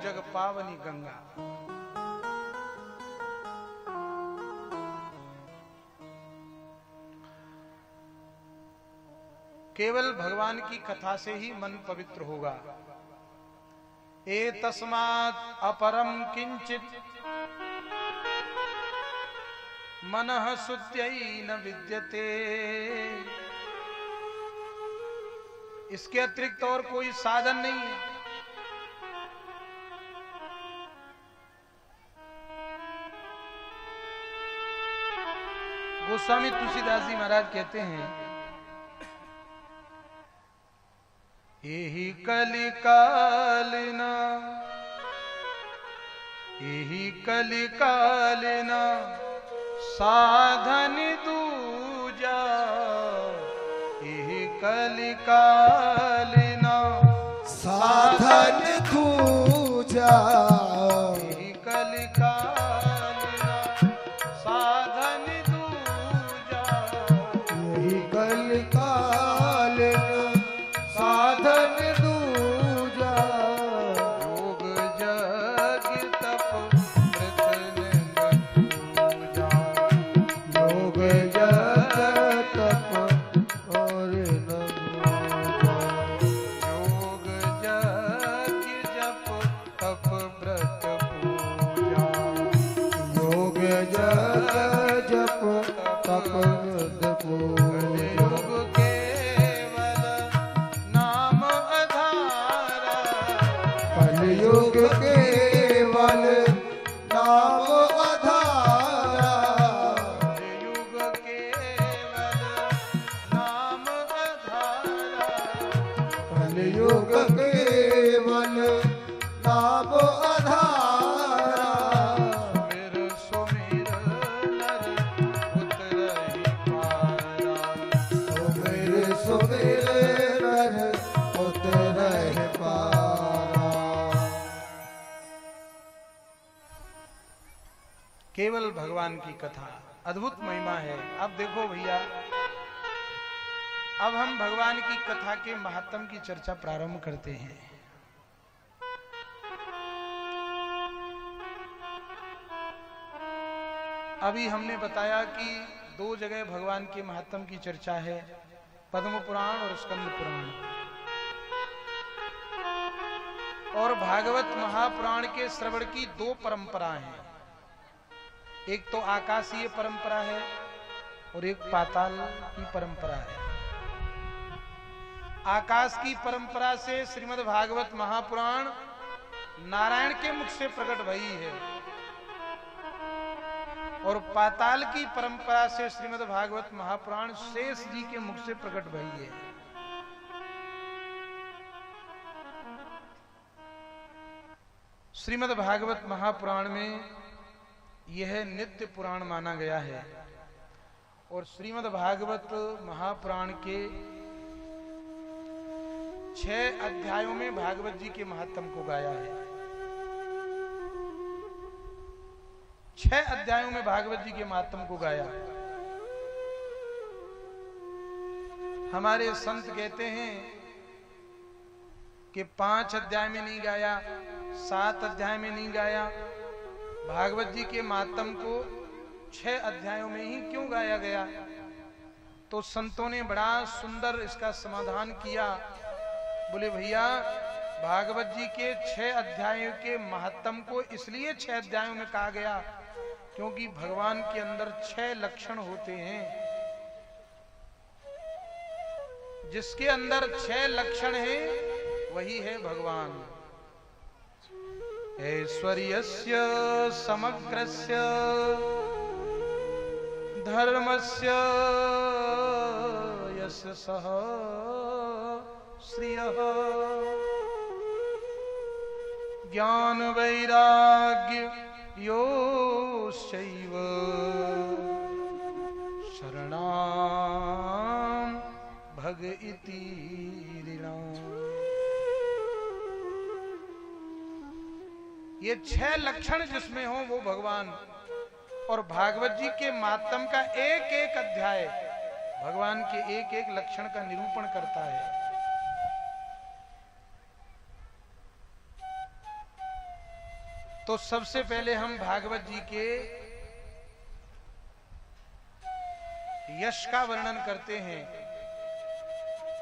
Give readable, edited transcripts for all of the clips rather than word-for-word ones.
जग पावनी गंगा। केवल भगवान की कथा से ही मन पवित्र होगा। एतस्मात् अपरम किंचित मनः शुद्ध्यै न विद्यते। इसके अतिरिक्त और कोई साधन नहीं है। गोस्वामी तुलसीदास जी महाराज कहते हैं, यही कलिकालिना साधन दूजा। यही कलिकालिना साधन दूजा। यही कलिकालिना साधन दूजा। यही कलिकालिना साधन दूजा। योग जग तप योग जग तप और न योग जग जप तप व्रत पूजा। योग जग जप तप व्रत पूजा। योग केवल नाम आधारा। कलयुग केवल नाम आधारा। युग केवल नाम आधारा। कलयुग केवल नाम आधारा। मेरे सुमिर नर उतरहि पारा। सुमिर सुमिर नर उतरहि पारा। केवल भगवान की कथा अद्भुत महिमा है। अब देखो भैया, अब हम भगवान की कथा के महात्म की चर्चा प्रारंभ करते हैं। अभी हमने बताया कि दो जगह भगवान के महात्म की चर्चा है, पद्म पुराण और स्कंद पुराण। और भागवत महापुराण के श्रवण की दो परंपरा हैं। एक तो आकाशीय परंपरा है और एक पाताल की परंपरा है। आकाश की परंपरा से श्रीमद् भागवत महापुराण नारायण के मुख से प्रकट भई है, और पाताल की परंपरा से श्रीमद् भागवत महापुराण शेष जी के मुख से प्रकट भई है। श्रीमद् भागवत महापुराण में यह नित्य पुराण माना गया है, और श्रीमद् भागवत महापुराण के 6 अध्यायों में भागवत जी के महात्म को गाया है। 6 अध्यायों में भागवत जी के महात्म को गाया। हमारे संत कहते हैं कि 5 अध्याय में नहीं गाया, 7 अध्याय में नहीं गाया। भागवत जी के महात्म को 6 अध्यायों में ही क्यों गाया गया? तो संतों ने बड़ा सुंदर इसका समाधान किया। बोले भैया, भागवत जी के 6 अध्यायों के महात्म को इसलिए 6 अध्यायों में कहा गया क्योंकि भगवान के अंदर 6 लक्षण होते हैं। जिसके अंदर 6 लक्षण हैं वही है भगवान। ऐश्वर्यस्य समग्रस्य धर्मस्य यशसः श्रियः ज्ञान वैराग्य योश्चैव शरणां भग इति ऋणाम्। ये 6 लक्षण जिसमें हो वो भगवान। और भागवत जी के महात्म का एक एक अध्याय भगवान के एक एक लक्षण का निरूपण करता है। तो सबसे पहले हम भागवत जी के यश का वर्णन करते हैं।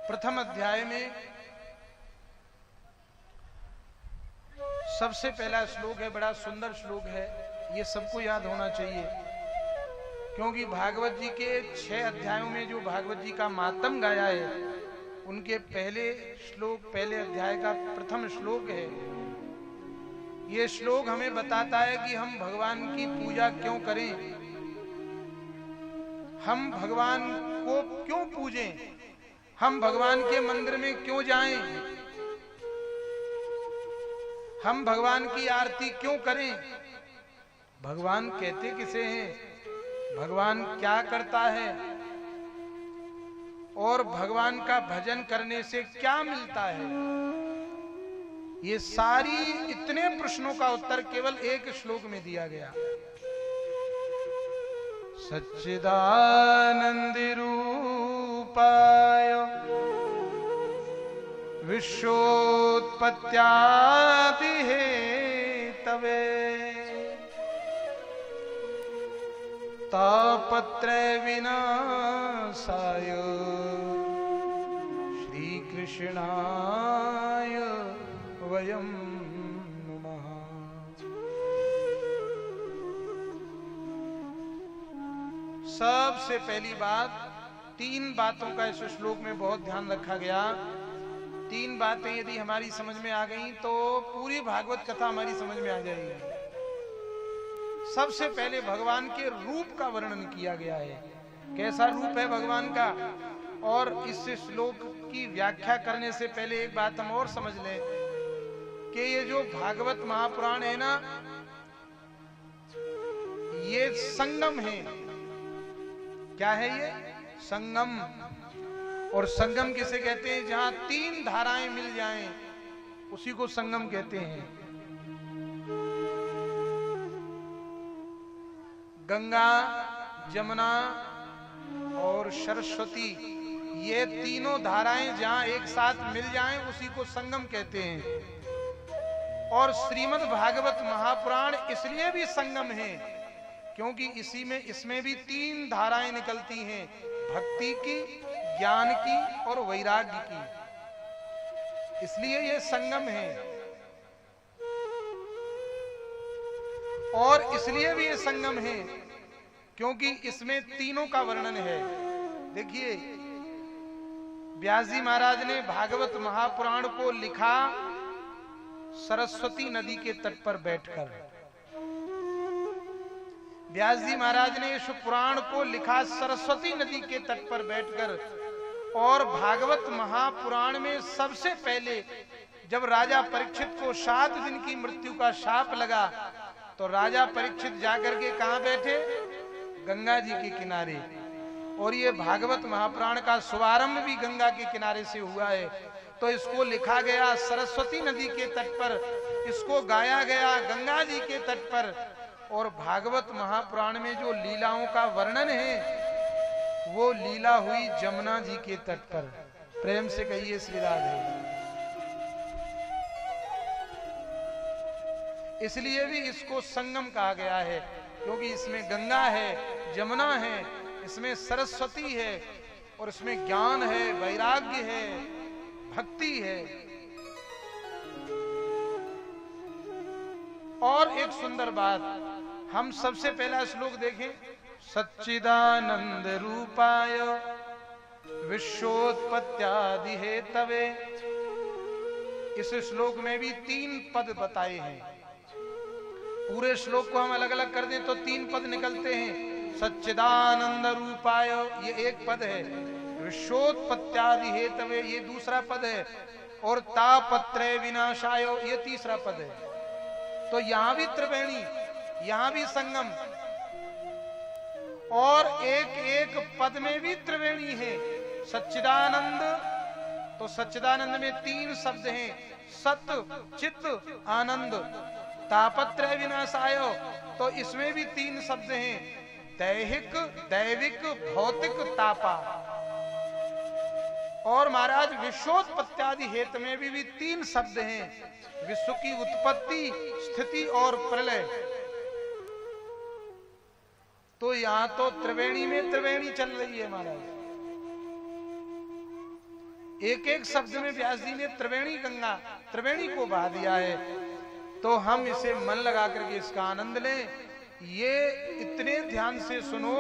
प्रथम अध्याय में सबसे पहला श्लोक है, बड़ा सुंदर श्लोक है, ये सबको याद होना चाहिए, क्योंकि भागवत जी के 6 अध्यायों में जो भागवत जी का मातम गाया है, उनके पहले श्लोक, पहले अध्याय का प्रथम श्लोक है। ये श्लोक हमें बताता है कि हम भगवान की पूजा क्यों करें, हम भगवान को क्यों पूजें, हम भगवान के मंदिर में क्यों जाएं, हम भगवान की आरती क्यों करें, भगवान कहते किसे हैं, भगवान क्या करता है और भगवान का भजन करने से क्या मिलता है। ये सारी इतने प्रश्नों का उत्तर केवल एक श्लोक में दिया गया। सच्चिदानंद रूपाय विश्वोत्पत्त्यादि हेतवे तापत्रय विनाशाय श्री कृष्णाय वयं नमः। सबसे पहली बात, 3 बातों का इस श्लोक में बहुत ध्यान रखा गया। 3 बातें यदि हमारी समझ में आ गई तो पूरी भागवत कथा हमारी समझ में आ जाएगी। सबसे पहले भगवान के रूप का वर्णन किया गया है, कैसा रूप है भगवान का। और इस श्लोक की व्याख्या करने से पहले एक बात हम और समझ लें कि ये जो भागवत महापुराण है ना, ये संगम है। क्या है ये? संगम। और संगम किसे कहते हैं? जहां 3 धाराएं मिल जाएं, उसी को संगम कहते हैं। गंगा, जमुना और सरस्वती, ये तीनों धाराएं जहां एक साथ मिल जाएं, उसी को संगम कहते हैं। और श्रीमद् भागवत महापुराण इसलिए भी संगम है क्योंकि इसमें भी 3 धाराएं निकलती हैं, भक्ति की, ज्ञान की और वैराग्य की, इसलिए ये संगम है। और इसलिए भी ये संगम है क्योंकि इसमें तीनों का वर्णन है। देखिए, व्यास जी महाराज ने भागवत महापुराण को लिखा सरस्वती नदी के तट पर बैठकर। व्यास जी महाराज ने इस पुराण को लिखा सरस्वती नदी के तट पर बैठकर। और भागवत महापुराण में सबसे पहले जब राजा परीक्षित को 7 दिन की मृत्यु का शाप लगा, तो राजा परीक्षित जाकर के कहां बैठे? गंगा जी के किनारे। और ये भागवत महापुराण का शुभारंभ भी गंगा के किनारे से हुआ है। तो इसको लिखा गया सरस्वती नदी के तट पर, इसको गाया गया गंगा जी के तट पर। और भागवत महापुराण में जो लीलाओं का वर्णन है, वो लीला हुई जमुना जी के तट पर। प्रेम से कहिए श्री राधे। इसलिए भी इसको संगम कहा गया है, क्योंकि इसमें गंगा है, जमुना है, इसमें सरस्वती है, और इसमें ज्ञान है, वैराग्य है, भक्ति है। और एक सुंदर बात, हम सबसे पहला श्लोक देखें। सच्चिदानंद रूपाय विश्वोत्पत्त्यादि हेतवे। इस श्लोक में भी 3 पद बताए हैं। पूरे श्लोक को हम अलग अलग कर दें तो 3 पद निकलते हैं। सच्चिदानंद रूपाय, ये एक पद है। विश्वोत्पत्त्यादि हेतवे, ये दूसरा पद है। और तापत्रय विनाशाय, ये तीसरा पद है। तो यहां भी त्रिवेणी, यहां भी संगम, और एक एक पद में भी त्रिवेणी है। सच्चिदानंद, तो सच्चिदानंद में 3 शब्द हैं, सत चित आनंद। तापत्रय विनाशाय, तो इसमें भी 3 शब्द हैं, दैहिक, दैविक, भौतिक तापा। और महाराज विश्वोत्पत्त्यादि हेत में भी 3 शब्द हैं, विश्व की उत्पत्ति, स्थिति और प्रलय। तो यहां तो त्रिवेणी में त्रिवेणी चल रही है महाराज। एक एक शब्द में व्यास जी ने त्रिवेणी गंगा, त्रिवेणी को बहा दिया है। तो हम इसे मन लगा करके इसका आनंद लें। ये इतने ध्यान से सुनो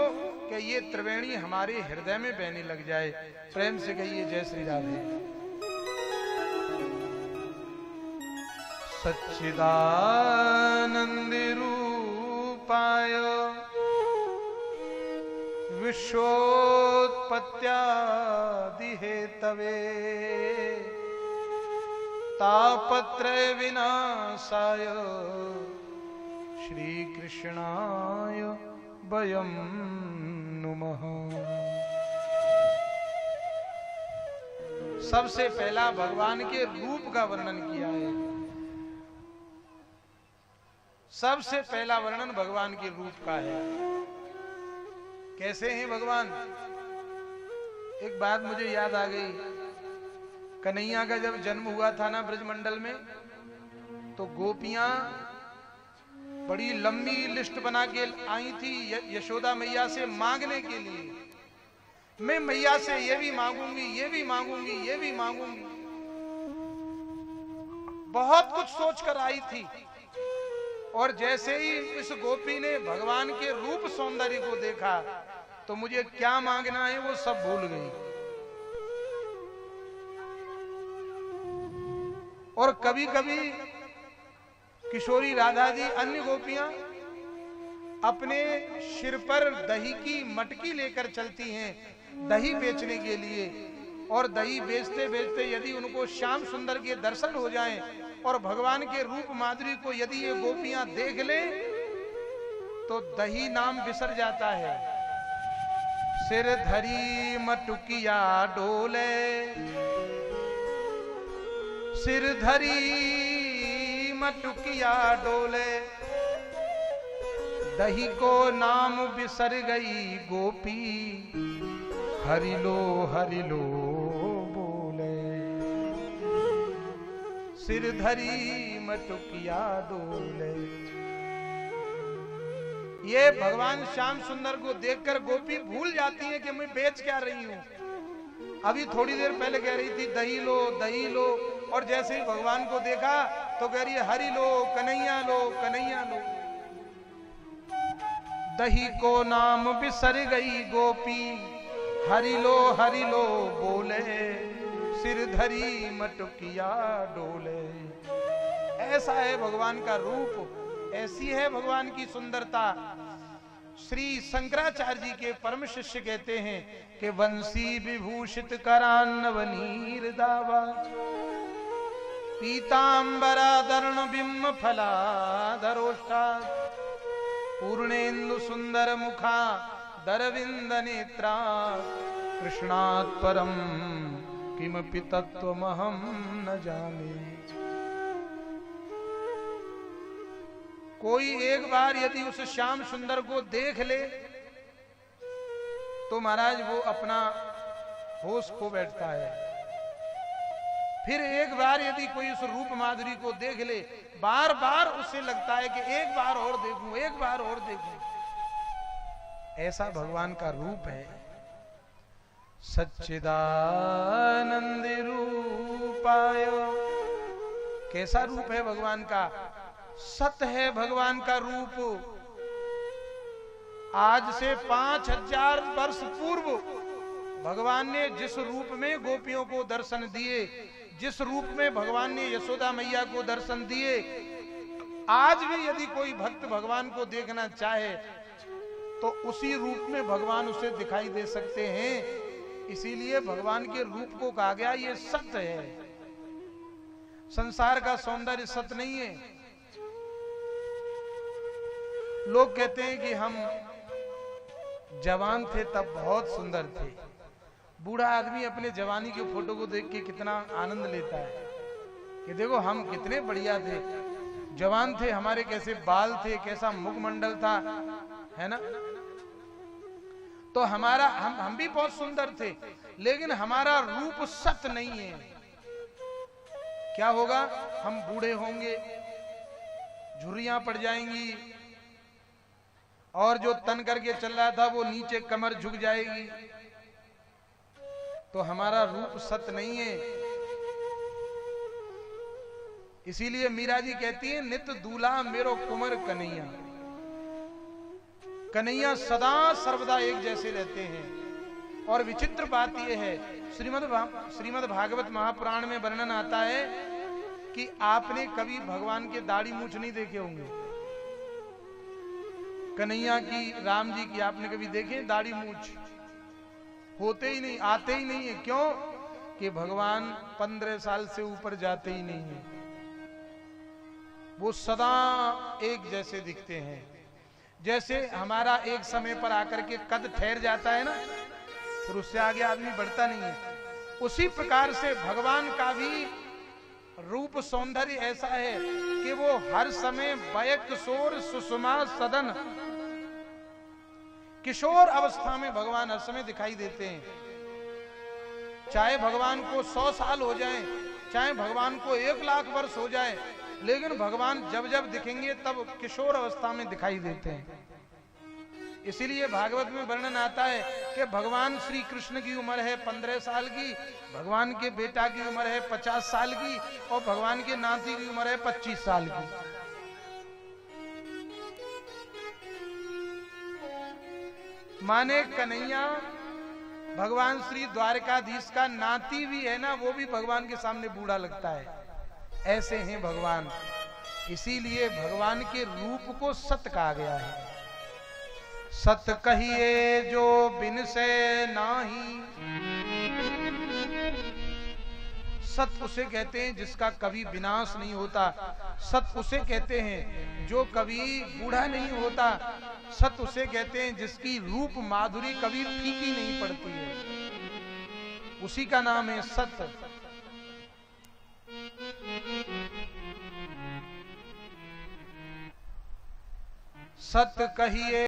कि ये त्रिवेणी हमारे हृदय में बहने लग जाए। प्रेम से कहिए जय श्री राधे। सच्चिदानंद रूपाय विश्वोत्पत्त्यादि हेतवे तापत्रय विनाशाय श्री कृष्णाय वयं नुमः। सबसे पहला भगवान के रूप का वर्णन किया है। सबसे पहला वर्णन भगवान के रूप का है। कैसे हैं भगवान? एक बात मुझे याद आ गई। कन्हैया का जब जन्म हुआ था ना ब्रजमंडल में, तो गोपियां बड़ी लंबी लिस्ट बना के आई थी यशोदा मैया से मांगने के लिए। मैं मैया से ये भी मांगूंगी, ये भी मांगूंगी, ये भी मांगूंगी। बहुत कुछ सोचकर आई थी। और जैसे ही इस गोपी ने भगवान के रूप सौंदर्य को देखा, तो मुझे क्या मांगना है वो सब भूल गई। और कभी कभी किशोरी राधा जी, अन्य गोपियां अपने सिर पर दही की मटकी लेकर चलती हैं दही बेचने के लिए। और दही बेचते बेचते यदि उनको श्याम सुंदर के दर्शन हो जाएं और भगवान के रूप माधुरी को यदि ये गोपियां देख लें, तो दही नाम बिसर जाता है। सिर धरी मटुकिया डोले, सिर धरी मटुकिया डोले, दही को नाम बिसर गई गोपी, हरि लो बोले। सिर धरी मटुकिया डोले। ये भगवान श्याम सुंदर को देखकर गोपी भूल जाती है कि मैं बेच क्या रही हूं। अभी थोड़ी देर पहले कह रही थी दही लो, दही लो, और जैसे ही भगवान को देखा तो कह रही है हरि लो, कन्हैया लो, कन्हैया लो। दही को नाम बिसर गई गोपी, हरि लो बोले, सिर धरी मटुकिया डोले। ऐसा है भगवान का रूप, ऐसी है भगवान की सुंदरता। श्री शंकराचार्य जी के परम शिष्य कहते हैं कि वंशी विभूषित करान्नवनीर दावा, पीतांबराधरण बिंब फलाधरोष्ठा, पूर्णेन्दु सुंदर मुखा दरविंद नेत्रा, कृष्णात् परम किमपि तत्त्वमहं न जाने। कोई एक बार यदि उस श्याम सुंदर को देख ले तो महाराज वो अपना होश खो बैठता है। फिर एक बार यदि कोई उस रूप माधुरी को देख ले, बार बार उसे लगता है कि एक बार और देखूं, एक बार और देखूं। ऐसा भगवान का रूप है। सच्चिदानंद रूपाय। कैसा रूप है भगवान का? सत है भगवान का रूप। आज से 5000 वर्ष पूर्व भगवान ने जिस रूप में गोपियों को दर्शन दिए, जिस रूप में भगवान ने यशोदा मैया को दर्शन दिए, आज भी यदि कोई भक्त भगवान को देखना चाहे तो उसी रूप में भगवान उसे दिखाई दे सकते हैं। इसीलिए भगवान के रूप को कहा गया ये सत्य है। संसार का सौंदर्य सत्य नहीं है। लोग कहते हैं कि हम जवान थे तब बहुत सुंदर थे। बूढ़ा आदमी अपने जवानी की फोटो को देख के कितना आनंद लेता है कि देखो हम कितने बढ़िया थे, जवान थे, हमारे कैसे बाल थे, कैसा मुखमंडल था, है ना। तो तो हमारा हम भी बहुत सुंदर थे, लेकिन हमारा रूप सत नहीं है। क्या होगा? हम बूढ़े होंगे, झुर्रियां पड़ जाएंगी, और जो तन करके चल रहा था वो नीचे कमर झुक जाएगी। तो हमारा रूप सत नहीं है। इसीलिए मीरा जी कहती है, नित दूल्हा मेरो कुंवर कन्हैया। कन्हैया सदा सर्वदा एक जैसे रहते हैं। और विचित्र बात यह है, श्रीमद् भागवत महापुराण में वर्णन आता है कि आपने कभी भगवान के दाढ़ी मूछ नहीं देखे होंगे। कन्हैया की, राम जी की आपने कभी देखे दाढ़ी मूछ? होते ही नहीं, आते ही नहीं है। क्यों? कि भगवान 15 साल से ऊपर जाते ही नहीं है। वो सदा एक जैसे दिखते हैं। जैसे हमारा एक समय पर आकर के कद ठहर जाता है ना, फिर उससे आगे आदमी बढ़ता नहीं है, उसी प्रकार से भगवान का भी रूप सौंदर्य ऐसा है कि वो हर समय वय किशोर सुषमा सदन, किशोर अवस्था में भगवान हर समय दिखाई देते हैं। चाहे भगवान को 100 साल हो जाएं, चाहे भगवान को 1 लाख वर्ष हो जाए, लेकिन भगवान जब जब दिखेंगे तब किशोर अवस्था में दिखाई देते हैं। इसीलिए भागवत में वर्णन आता है कि भगवान श्री कृष्ण की उम्र है 15 साल की, भगवान के बेटा की उम्र है 50 साल की, और भगवान के नाती की उम्र है 25 साल की। माने कन्हैया भगवान श्री द्वारकाधीश का नाती भी है ना, वो भी भगवान के सामने बूढ़ा लगता है। ऐसे हैं भगवान। इसीलिए भगवान के रूप को सत कहा गया है। सत कहिए जो बिन से नाही, सत उसे कहते हैं जिसका कभी विनाश नहीं होता। सत उसे कहते हैं जो कभी बूढ़ा नहीं होता। सत उसे कहते हैं जिसकी रूप माधुरी कभी फीकी नहीं पड़ती है, उसी का नाम है सत। सत कहिए